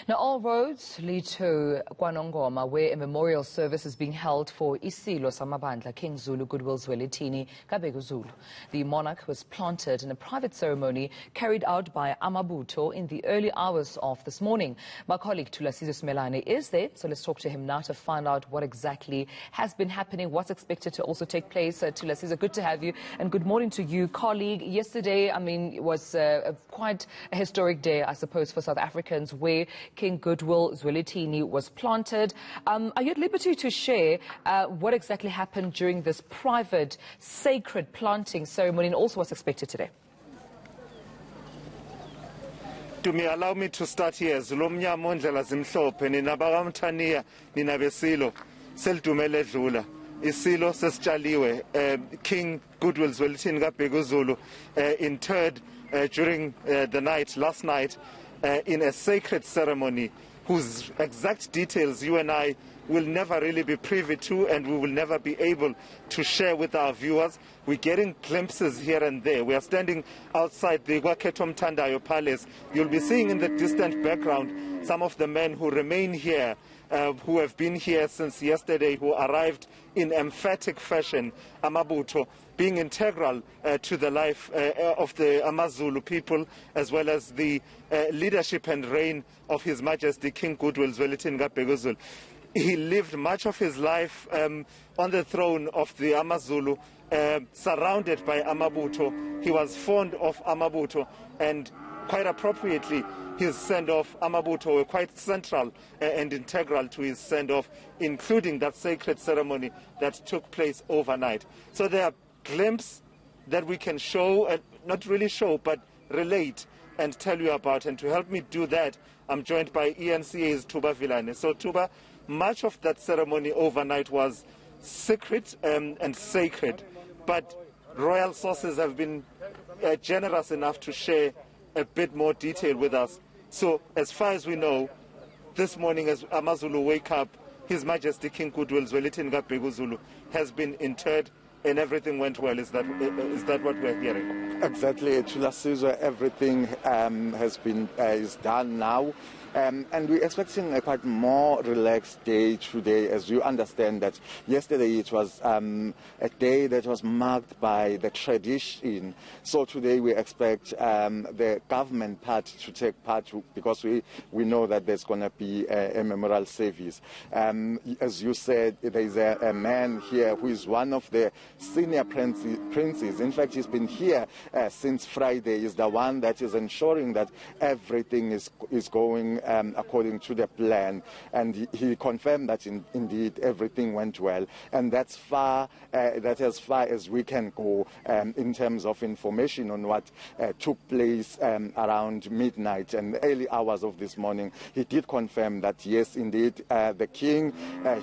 Now, all roads lead to KwaNongoma, where a memorial service is being held for iSilo, Samabandla, King Goodwill, Zwelithini, kaBhekuzulu. The monarch was planted in a private ceremony carried out by Amabutho in the early hours of this morning. My colleague Thulasizwe Simelane is there, so let's talk to him now to find out what exactly has been happening, what's expected to also take place. Thulasizwe, good to have you, and good morning to you, colleague. Yesterday, it was quite a historic day, I suppose, for South Africans, where King Goodwill Zwelithini was planted. Are you at liberty to share what exactly happened during this private, sacred planting ceremony, and also what's expected today? Allow me to start here. Zulumnyama ndlela zimhlophe ninabakamthaniya ninabesilo selidumele dlula iSilo sesitshaliwe. King Goodwill Zwelithini kaBhekuzulu interred during the night, last night, in a sacred ceremony whose exact details you and I will never really be privy to, and we will never be able to share with our viewers. We're getting glimpses here and there. We are standing outside the Waketom Tandayo Palace. You'll be seeing in the distant background some of the men who remain here, who have been here since yesterday, who arrived in emphatic fashion, Amabutho being integral to the life of the AmaZulu people, as well as the leadership and reign of His Majesty King Goodwill Zwelithini kaBhekuzulu. He lived much of his life on the throne of the AmaZulu, surrounded by Amabutho. He was fond of Amabutho, and quite appropriately, his send-off, Amabutho, were quite central and integral to his send-off, including that sacred ceremony that took place overnight. So there are glimpses that we can show, not really show, but relate and tell you about. And to help me do that, I'm joined by eNCA's Thuba Vilane. So Thuba, much of that ceremony overnight was secret and sacred, but royal sources have been generous enough to share a bit more detail with us. So as far as we know, this morning as AmaZulu wake up, His Majesty King Goodwill Zwelithini kaBhekuzulu has been interred and everything went well. Is that what we're hearing? Exactly, Thulasizwe, everything is done now. And we're expecting a quite more relaxed day today, as you understand that yesterday it was a day that was marked by the tradition. So today we expect the government part to take part, because we know that there's going to be a memorial service. As you said, there is a man here who is one of the senior princes. In fact, he's been here since Friday. He's the one that is ensuring that everything is going according to the plan, and he confirmed that indeed everything went well, and that's as far as we can go in terms of information on what took place around midnight and early hours of this morning. He did confirm that yes, indeed, the King,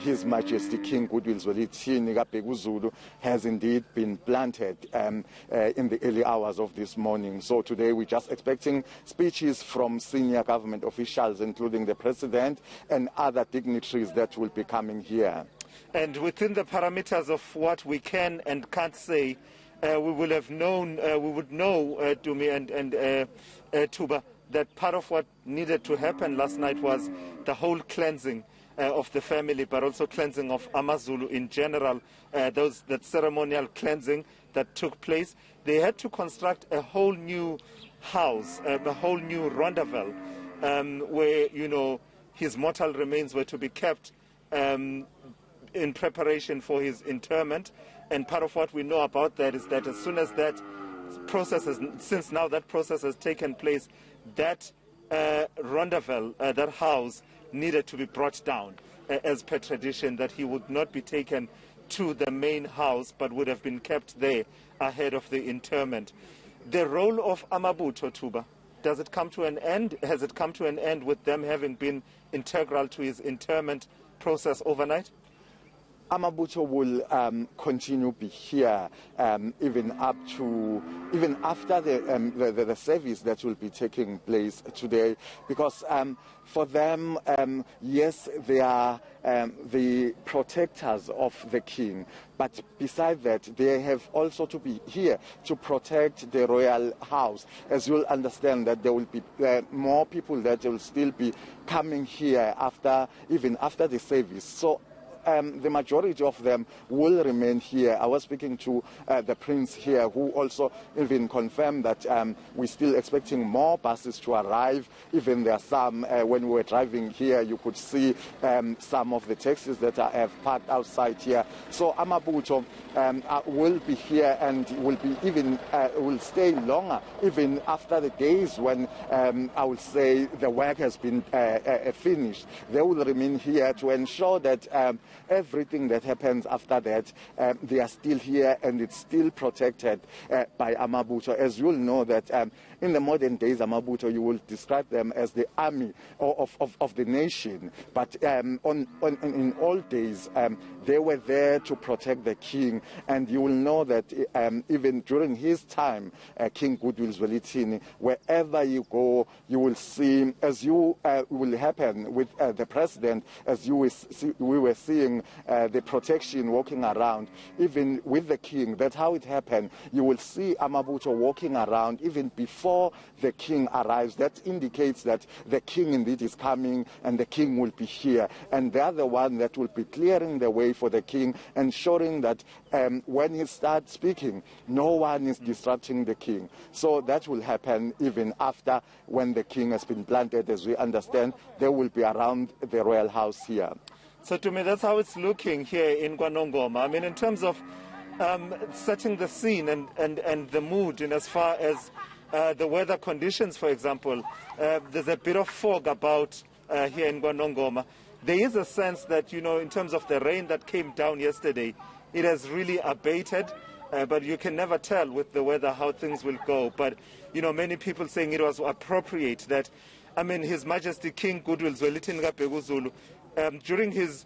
His Majesty King Goodwill Zwelithini kaBhekuzulu, has indeed been planted in the early hours of this morning. So today we're just expecting speeches from senior government officials, including the President and other dignitaries that will be coming here. And within the parameters of what we can and can't say, we would know, Dumi and Thuba, that part of what needed to happen last night was the whole cleansing of the family, but also cleansing of AmaZulu in general, that ceremonial cleansing that took place. They had to construct a whole new house, a whole new rendezvous, where, his mortal remains were to be kept in preparation for his interment. And part of what we know about that is that as soon as that process since now that process has taken place, that rendezvous, that house, needed to be brought down as per tradition, that he would not be taken to the main house, but would have been kept there ahead of the interment. The role of Amabutho, Thuba, does it come to an end? Has it come to an end with them having been integral to his interment process overnight? Amabutho will continue to be here even after the service that will be taking place today, because for them, yes, they are the protectors of the king, but besides that, they have also to be here to protect the royal house. As you'll understand that there will be more people that will still be coming here even after the service. So the majority of them will remain here. I was speaking to the prince here, who also even confirmed that we're still expecting more buses to arrive. Even there are some, when we were driving here, you could see some of the taxis that have parked outside here. So Amabutho will be here and will stay longer, even after the days when I would say the work has been finished. They will remain here to ensure that everything that happens after that, they are still here and it's still protected by Amabutho. As you'll know that in the modern days, Amabutho, you will describe them as the army of the nation. But in old days, they were there to protect the king. And you will know that even during his time, King Goodwill Zwelithini, wherever you go, you will see, as you will happen with the president, as we were seeing the protection walking around, even with the king. That's how it happened. You will see Amabutho walking around even before the king arrives. That indicates that the king indeed is coming and the king will be here. And they are the one that will be clearing the way for the king, ensuring that when he starts speaking, no one is disrupting the king. So that will happen even after, when the king has been planted. As we understand, they will be around the royal house here. So to me, that's how it's looking here in KwaNongoma. I mean, in terms of setting the scene and the mood, in as far as the weather conditions, for example, there's a bit of fog about here in KwaNongoma. There is a sense that, you know, in terms of the rain that came down yesterday, it has really abated, but you can never tell with the weather how things will go. But, you know, many people saying it was appropriate that, I mean, His Majesty King Goodwill Zwelithini kaBhekuzulu, during his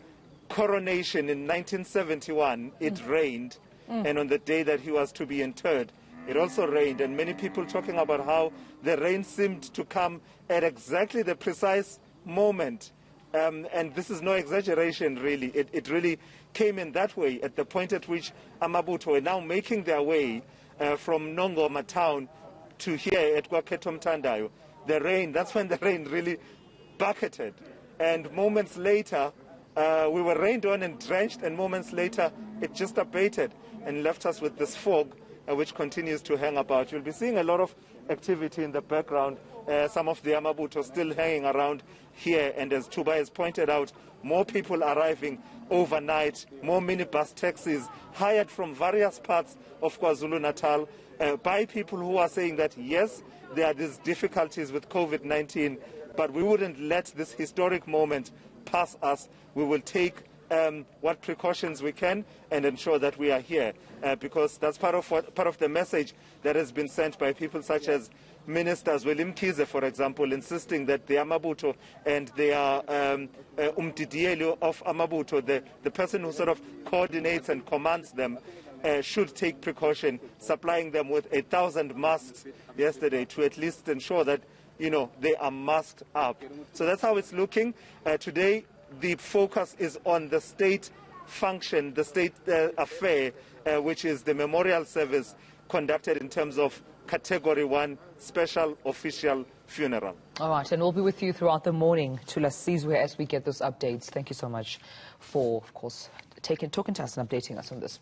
coronation in 1971, it rained, and on the day that he was to be interred, it also rained, and many people talking about how the rain seemed to come at exactly the precise moment. And this is no exaggeration, really. It really came in that way, at the point at which Amabutho are now making their way from Nongoma town to here at KwaNongoma. The rain, that's when the rain really bucketed. And moments later, we were rained on and drenched, and moments later, it just abated and left us with this fog, which continues to hang about. You'll be seeing a lot of activity in the background. Some of the Amabutho still hanging around here, and as Thuba has pointed out, more people arriving overnight, more minibus taxis hired from various parts of KwaZulu-Natal by people who are saying that, yes, there are these difficulties with COVID-19, but we wouldn't let this historic moment pass us. We will take what precautions we can and ensure that we are here, because that's part of the message that has been sent by people such as Minister Zwelithini, for example, insisting that the Amabutho and their umdidieli of Amabutho, the person who sort of coordinates and commands them, should take precaution, supplying them with 1,000 masks yesterday to at least ensure that, you know, they are masked up. So that's how it's looking. Today, the focus is on the state function, the state affair, which is the memorial service conducted in terms of Category 1 special official funeral. All right, and we'll be with you throughout the morning, Thulasizwe, as we get those updates. Thank you so much for, of course, talking to us and updating us on this.